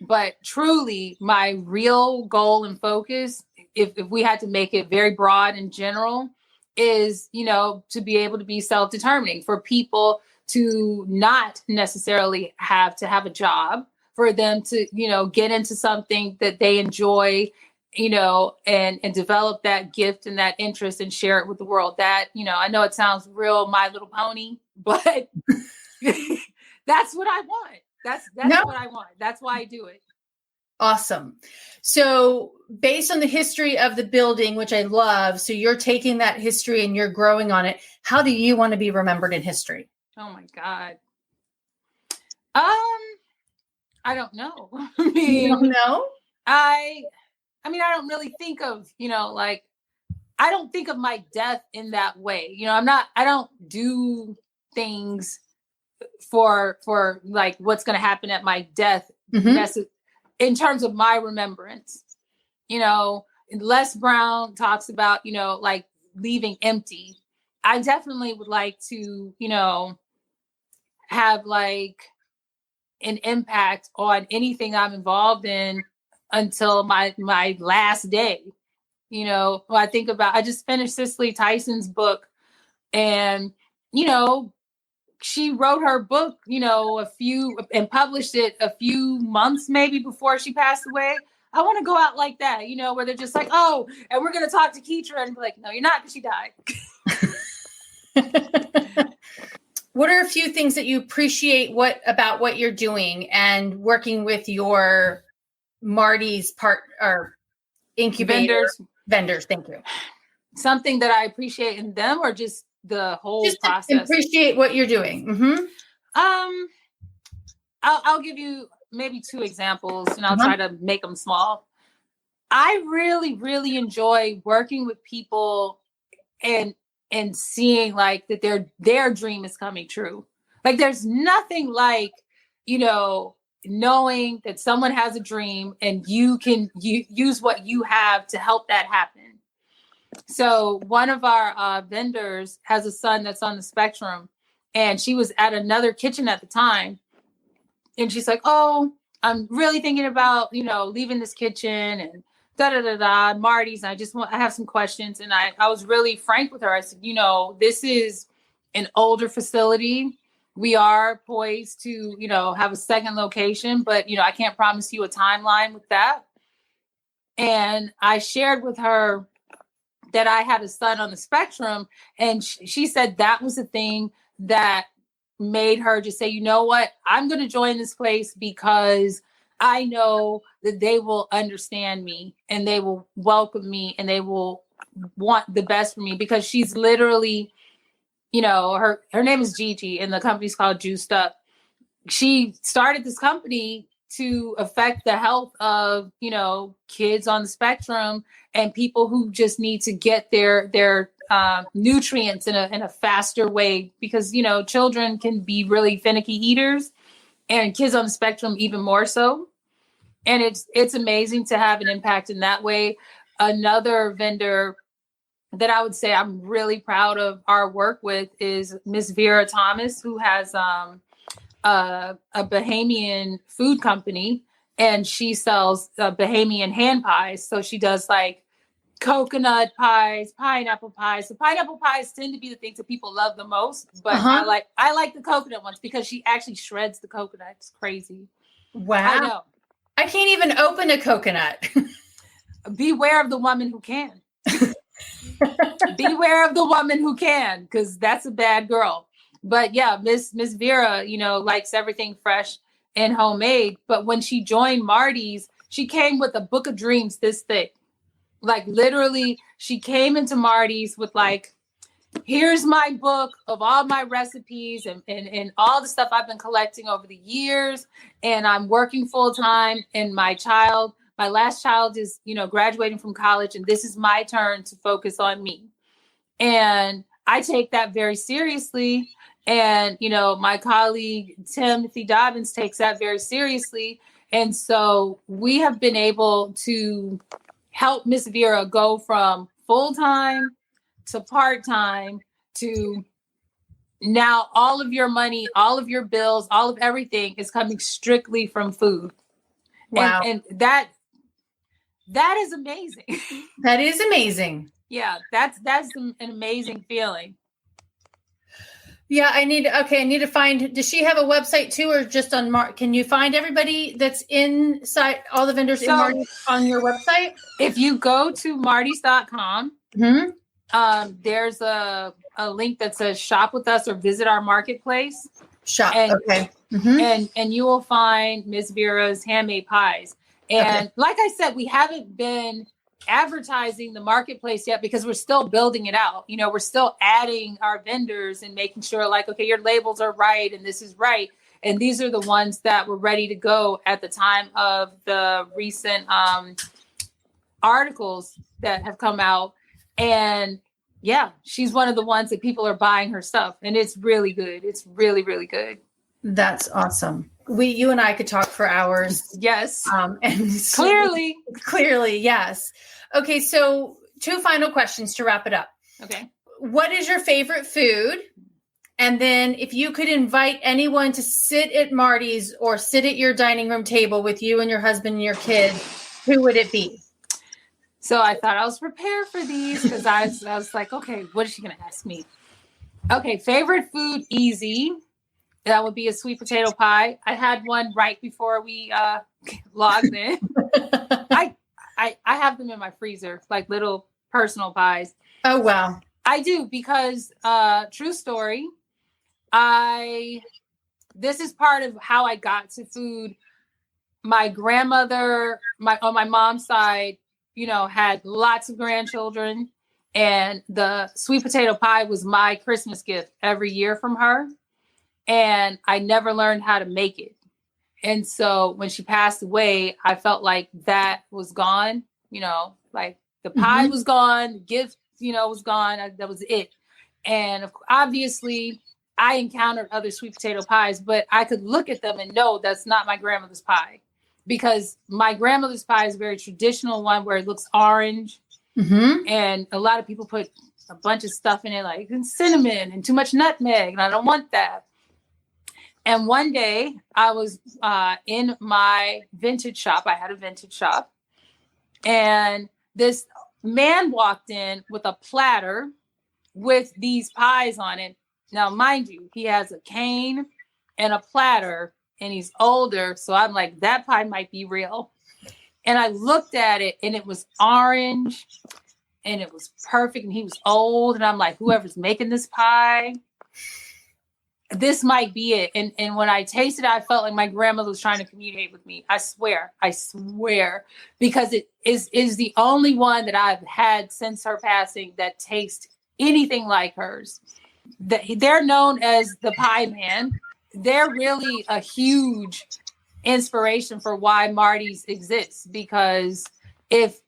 but truly my real goal and focus, if we had to make it very broad and general, is, to be able to be self-determining, for people to not necessarily have to have a job, for them to, get into something that they enjoy, and develop that gift and that interest and share it with the world. That, I know it sounds real My Little Pony, but that's what I want. That's what I want. That's why I do it. Awesome. So based on the history of the building, which I love, so you're taking that history and you're growing on it. How do you want to be remembered in history? Oh my God. I don't know. You don't know? I don't really think of, I don't think of my death in that way. I don't do things for like what's going to happen at my death. Mm-hmm. In terms of my remembrance. Les Brown talks about, like leaving empty. I definitely would like to, have like an impact on anything I'm involved in until my last day. I think about, I just finished Cicely Tyson's book, and, she wrote her book, and published it a few months maybe before she passed away. I want to go out like that, where they're just like, oh, and we're going to talk to Keitra, and be like, no, you're not, because she died. What are a few things that you appreciate about what you're doing and working with your Marddy's part or incubator vendors? Thank you. Something that I appreciate in them, or just the whole process? Appreciate what you're doing. Mm-hmm. I'll give you maybe 2 examples, and I'll try to make them small. I really, really enjoy working with people and seeing like that their dream is coming true. Like, there's nothing like, knowing that someone has a dream and you can use what you have to help that happen. So one of our vendors has a son that's on the spectrum, and she was at another kitchen at the time. And she's like, oh, I'm really thinking about, leaving this kitchen and Marddy's. And I have some questions. And I was really frank with her. I said, this is an older facility. we are poised to, have a second location, but, I can't promise you a timeline with that. And I shared with her that I had a son on the spectrum. And she said that was the thing that made her just say, you know what, I'm going to join this place because I know that they will understand me and they will welcome me and they will want the best for me, because she's literally, her name is Gigi and the company's called Juiced Up. She started this company to affect the health of, kids on the spectrum and people who just need to get their nutrients in a faster way, because, children can be really finicky eaters and kids on the spectrum even more so. And it's amazing to have an impact in that way. Another vendor that I would say I'm really proud of our work with is Miss Vera Thomas, who has a Bahamian food company, and she sells Bahamian hand pies. So she does like coconut pies, pineapple pies. The pineapple pies tend to be the things that people love the most, but I like the coconut ones because she actually shreds the coconut. It's crazy. Wow. I know. I can't even open a coconut. Beware of the woman who can. Beware of the woman who can, because that's a bad girl. But yeah, Miss Vera, likes everything fresh and homemade. But when she joined Marddy's, she came with a book of dreams this thick. Like literally, she came into Marddy's with like, here's my book of all my recipes and all the stuff I've been collecting over the years. And I'm working full time. And my last child is, graduating from college. And this is my turn to focus on me. And I take that very seriously. And, my colleague, Timothy Dobbins, takes that very seriously. And so we have been able to help Miss Vera go from full-time to part-time to now all of your money, all of your bills, all of everything is coming strictly from food. Wow. And that is amazing. That is amazing. Yeah, that's an amazing feeling. Yeah, I need to find, does she have a website too, or just on can you find everybody that's inside all the vendors in Marddy on your website? If you go to mardys.com, there's a link that says shop with us or visit our marketplace. Okay. And you will find Ms. Vera's handmade pies. And like I said, we haven't been advertising the marketplace yet because we're still building it out. We're still adding our vendors and making sure like, okay, your labels are right and this is right. And these are the ones that were ready to go at the time of the recent articles that have come out. And yeah, she's one of the ones that people are buying her stuff. And it's really good. It's really, really good. That's awesome. You and I could talk for hours. Yes. And clearly, yes. Okay. So 2 final questions to wrap it up. Okay. What is your favorite food? And then if you could invite anyone to sit at Marddy's or sit at your dining room table with you and your husband and your kids, who would it be? So I thought I was prepared for these because I was like, okay, what is she going to ask me? Okay. Favorite food, easy. That would be a sweet potato pie. I had one right before we logged in. I have them in my freezer, like little personal pies. Oh, wow. I do because true story. This is part of how I got to food. My grandmother, on my mom's side, had lots of grandchildren, and the sweet potato pie was my Christmas gift every year from her. And I never learned how to make it. And so when she passed away, I felt like that was gone, like the pie was gone, the gift, was gone. That was it. And obviously I encountered other sweet potato pies, but I could look at them and know that's not my grandmother's pie, because my grandmother's pie is a very traditional one where it looks orange. And a lot of people put a bunch of stuff in it, like cinnamon and too much nutmeg. And I don't want that. And one day I was in my vintage shop. I had a vintage shop. And this man walked in with a platter with these pies on it. Now, mind you, he has a cane and a platter, and he's older. So I'm like, that pie might be real. And I looked at it, and it was orange, and it was perfect. And he was old, and I'm like, whoever's making this pie, this might be it. And when I tasted it, I felt like my grandmother was trying to communicate with me. I swear, because it is the only one that I've had since her passing that tastes anything like hers. They're known as the Pie Man. They're really a huge inspiration for why Marddy's exists, because if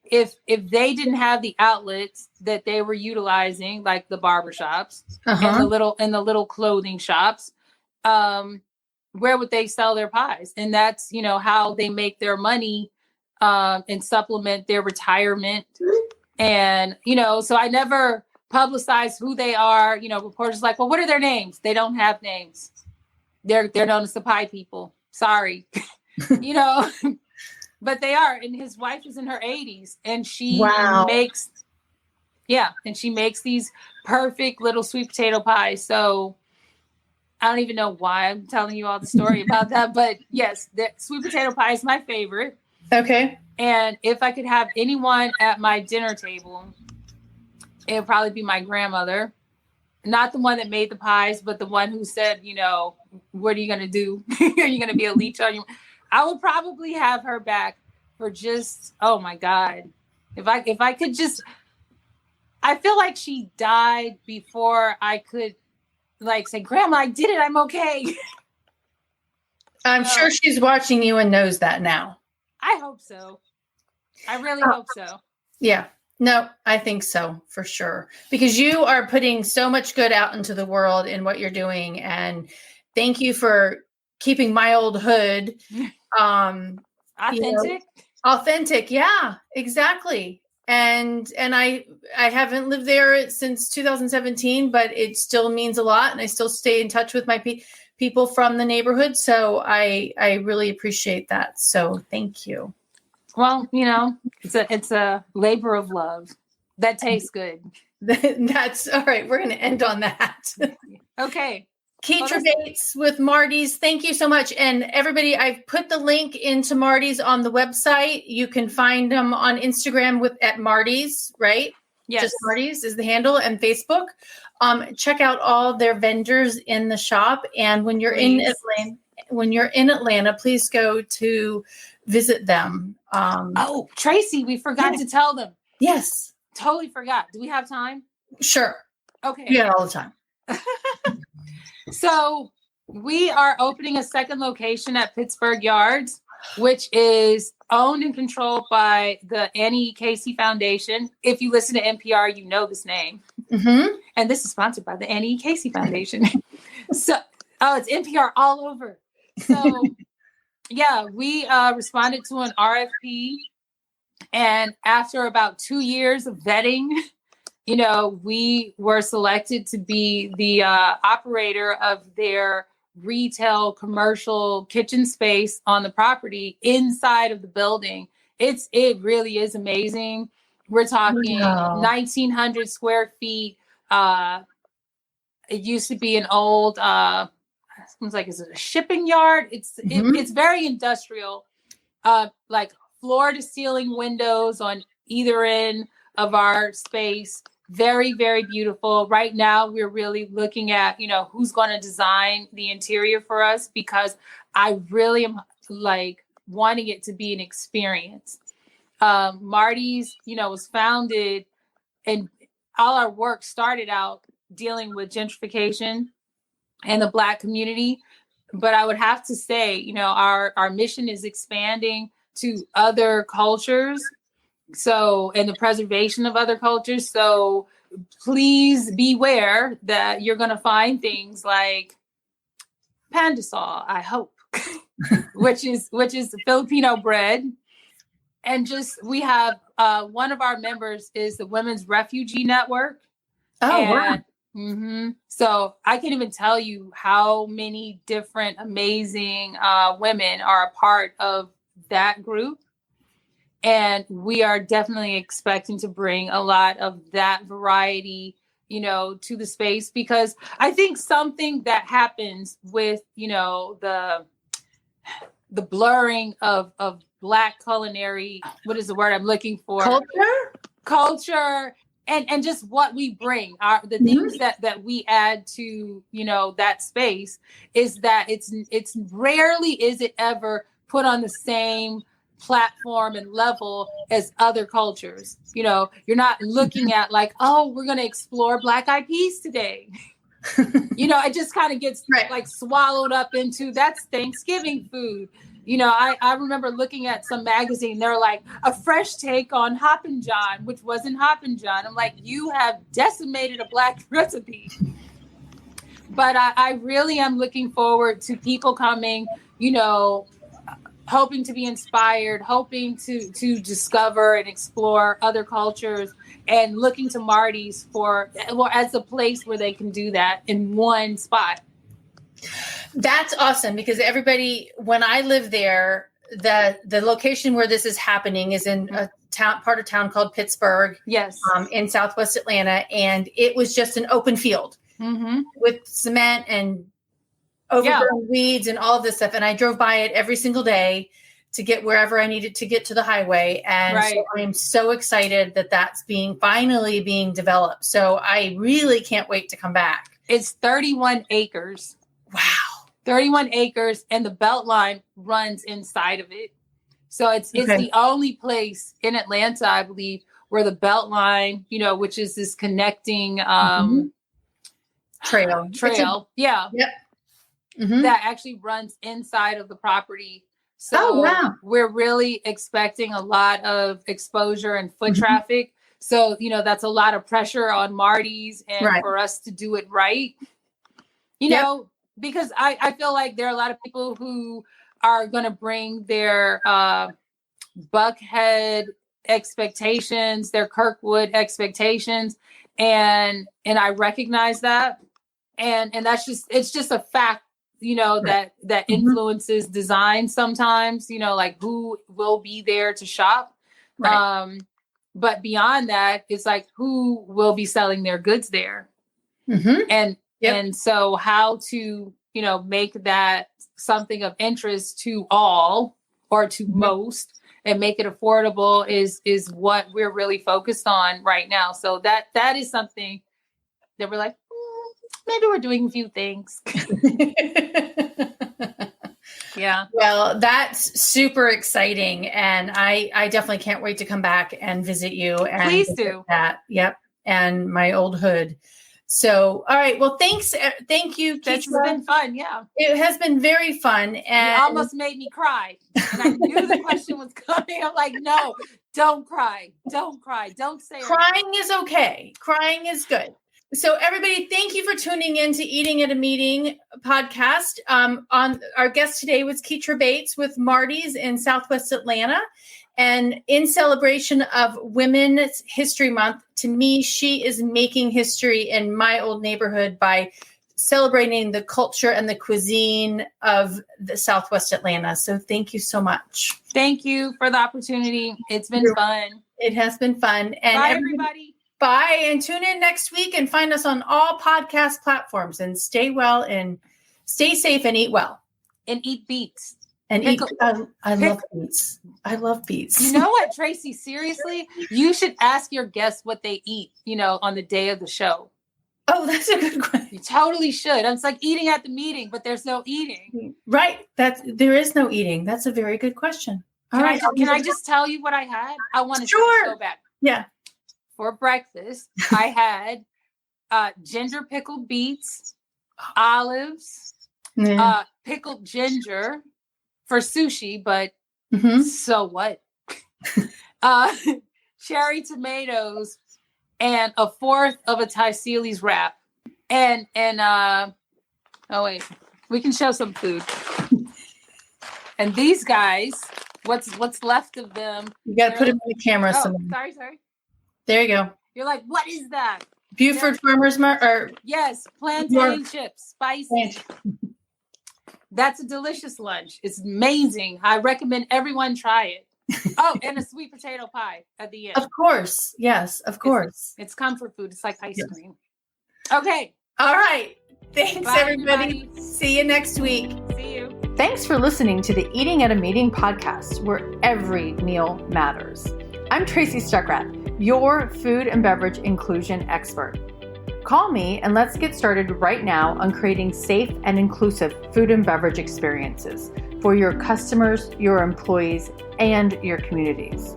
they didn't have the outlets that they were utilizing, like the barbershops and the little clothing shops, where would they sell their pies? And that's, how they make their money and supplement their retirement. And, so I never publicize who they are. Reporters like, well, what are their names? They don't have names. They're known as the pie people. Sorry. But they are. And his wife is in her 80s, and she makes these perfect little sweet potato pies. So I don't even know why I'm telling you all the story about that, but yes, the sweet potato pie is my favorite. Okay. And if I could have anyone at my dinner table, it would probably be my grandmother. Not the one that made the pies, but the one who said, what are you going to do? Are you going to be a leech on you? I would probably have her back for just, oh my God. If I could just, I feel like she died before I could say, Grandma, I did it. I'm okay. I'm sure she's watching you and knows that now. I hope so. I really hope so. Yeah. No, I think so, for sure. Because you are putting so much good out into the world in what you're doing. And thank you for keeping my old hood authentic. Authentic. Yeah, exactly. And I haven't lived there since 2017, but it still means a lot. And I still stay in touch with my people from the neighborhood. So I really appreciate that. So thank you. Well, it's a labor of love that tastes good. That's all right. We're going to end on that. Okay. Keitra Bates with Marddy's. Thank you so much. And everybody, I've put the link into Marddy's on the website. You can find them on Instagram at Marddy's, right? Yes. Just Marddy's is the handle, and Facebook. Check out all their vendors in the shop. And when you're in Atlanta, please go to visit them. Tracy, we forgot to tell them. Yes. Totally forgot. Do we have time? Sure. Okay. Yeah, all the time. So we are opening a second location at Pittsburgh Yards, which is owned and controlled by the Annie Casey Foundation. If you listen to NPR, you know this name. Mm-hmm. And this is sponsored by the Annie Casey Foundation. It's NPR all over. So yeah, we responded to an RFP, and after about 2 years of vetting, we were selected to be the operator of their retail commercial kitchen space on the property inside of the building. It really is amazing. We're talking 1,900 square feet. It used to be an old, is it a shipping yard? It's very industrial, like floor to ceiling windows on either end of our space. Very, very beautiful. Right now, we're really looking at, who's going to design the interior for us, because I really am wanting it to be an experience. Marddy's, was founded, and all our work started out dealing with gentrification and the Black community. But I would have to say, our mission is expanding to other cultures. So, and the preservation of other cultures. So please beware that you're going to find things like pandesal, I hope, which is Filipino bread. And we have one of our members is the Women's Refugee Network. Oh, wow. Mm-hmm. So I can't even tell you how many different amazing women are a part of that group. And we are definitely expecting to bring a lot of that variety to the space, because I think something that happens with, the blurring of Black culinary, what is the word I'm looking for? Culture. And just what we bring, the things that we add to, that space, is that it's rarely is it ever put on the same platform and level as other cultures. You're not looking at like, oh, we're going to explore Black Eyed Peas today. It just kind of gets like swallowed up into that's Thanksgiving food. I remember looking at some magazine, they're like, a fresh take on Hoppin' John, which wasn't Hoppin' John. I'm like, you have decimated a Black recipe. But I really am looking forward to people coming, hoping to be inspired, hoping to discover and explore other cultures, and looking to Marddy's as a place where they can do that in one spot. That's awesome, because everybody, when I live there, the location where this is happening is in a part of town called Pittsburgh. Yes. In Southwest Atlanta. And it was just an open field with cement and overgrown weeds and all of this stuff. And I drove by it every single day to get wherever I needed to get to the highway. And so I'm so excited that that's finally being developed. So I really can't wait to come back. It's 31 acres. Wow. 31 acres, and the Beltline runs inside of it. So it's the only place in Atlanta, I believe, where the Beltline, which is this connecting trail. Yeah. Yep. That actually runs inside of the property. So we're really expecting a lot of exposure and foot traffic. So, that's a lot of pressure on Marddy's and for us to do it right. Because I feel like there are a lot of people who are going to bring their Buckhead expectations, their Kirkwood expectations. And I recognize that. And it's just a fact, that influences design sometimes, like who will be there to shop. Right. But beyond that, it's like who will be selling their goods there. And so how to, make that something of interest to all or to most and make it affordable is what we're really focused on right now. So that is something that we're like, maybe we're doing a few things. Yeah. Well, that's super exciting. And I definitely can't wait to come back and visit you. And please do that. Yep. And my old hood. So, all right. Well, thank you, Keitra. It's been fun. Yeah. It has been very fun. And you almost made me cry. And I knew the question was coming. I'm like, no, don't cry. Don't cry. Don't say crying is okay. Crying is good. So everybody, thank you for tuning in to Eating at a Meeting podcast. On our guest today was Keitra Bates with Marddy's in Southwest Atlanta. And in celebration of Women's History Month, to me, she is making history in my old neighborhood by celebrating the culture and the cuisine of the Southwest Atlanta. So thank you so much. Thank you for the opportunity. It's been fun. It has been fun. And bye, everybody. Bye, and tune in next week and find us on all podcast platforms. And stay well and stay safe and eat well. And eat beets. And I love beets. I love beets. You know what, Tracy? Seriously, you should ask your guests what they eat, on the day of the show. Oh, that's a good question. You totally should. It's like eating at the meeting, but there's no eating. Right. There is no eating. That's a very good question. All right. Can I just tell you what I had? I want to go back. Yeah. For breakfast, I had ginger pickled beets, olives, pickled ginger for sushi, but so what? Cherry tomatoes and a fourth of a Thai wrap. And oh wait, we can show some food. And these guys, what's left of them? You got to put them on the camera. Sorry. There you go. You're like, what is that? Buford Farmers Market. Yes, plantain chips, spicy. That's a delicious lunch. It's amazing. I recommend everyone try it. Oh, and a sweet potato pie at the end. Of course. Yes, of course. It's comfort food. It's like ice cream. Okay. All right. Thanks, Bye, everybody. See you next week. See you. Thanks for listening to the Eating at a Meeting podcast, where every meal matters. I'm Tracy Stuckrath, your food and beverage inclusion expert. Call me and let's get started right now on creating safe and inclusive food and beverage experiences for your customers, your employees, and your communities.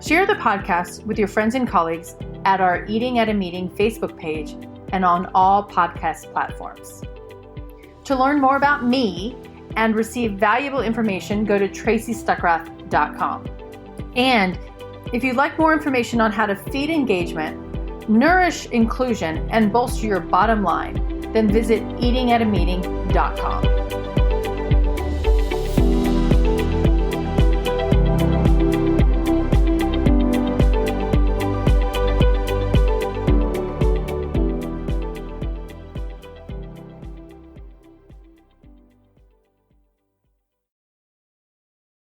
Share the podcast with your friends and colleagues at our Eating at a Meeting Facebook page and on all podcast platforms. To learn more about me and receive valuable information, go to tracystuckrath.com. And if you'd like more information on how to feed engagement, nourish inclusion, and bolster your bottom line, then visit eatingatameeting.com.